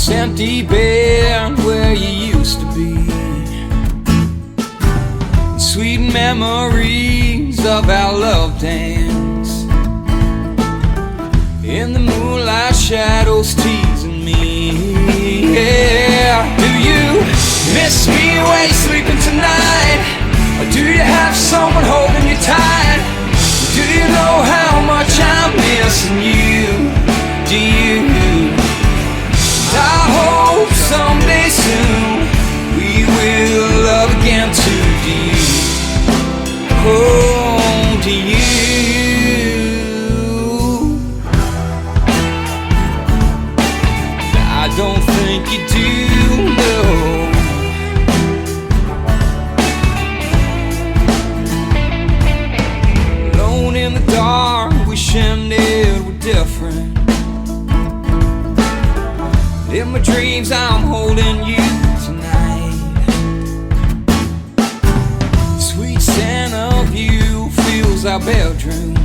this empty bed where you used to be. Sweet memories of our love dance in the moonlight shadows teasing me. Yeah. Do you miss me while you're sleeping tonight? Or do you have someone holding you tight? Do you know how much I'm missing you? Do you? I hope someday soon we will love again too. Do you? Oh, do you? I don't think you do, no. Alone in the dark, wishing it were different. In my dreams I'm holding you tonight. Sweet scent of you fills our bedroom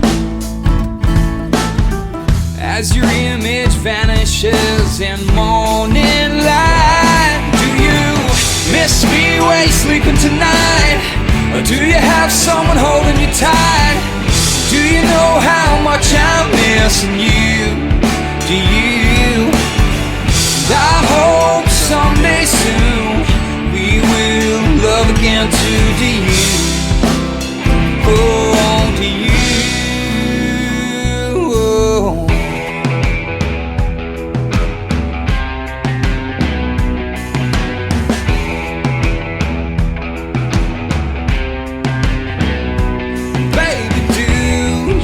as your image vanishes in morning light. Do you miss me while you're sleeping tonight? Or do you have someone holding you tight? Do you know how much I'm missing you? Do you? I hope someday soon we will love again too. Do you? Oh, do you? Oh. Baby, do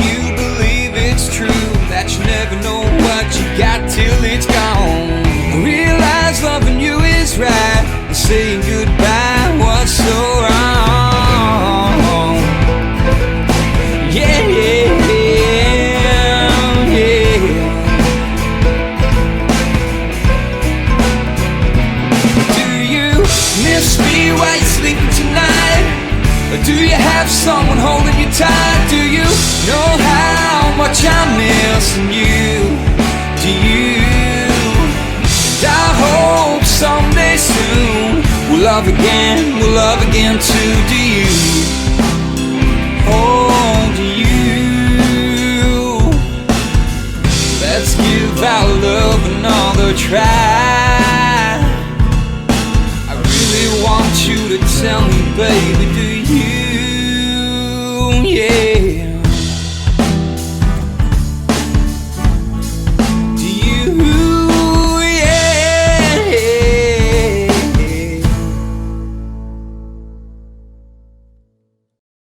you believe it's true that you never know what you got till it's gone? Realize loving you is right, and saying goodbye was so wrong. Yeah, yeah, yeah. Do you miss me while you're sleeping tonight? Or do you have someone holding you tight? Do you know how much I'm missing you? Do you? I hope someday soon we'll love again too. Do you? Oh, do you? Let's give our love another try. I really want you to tell me, baby,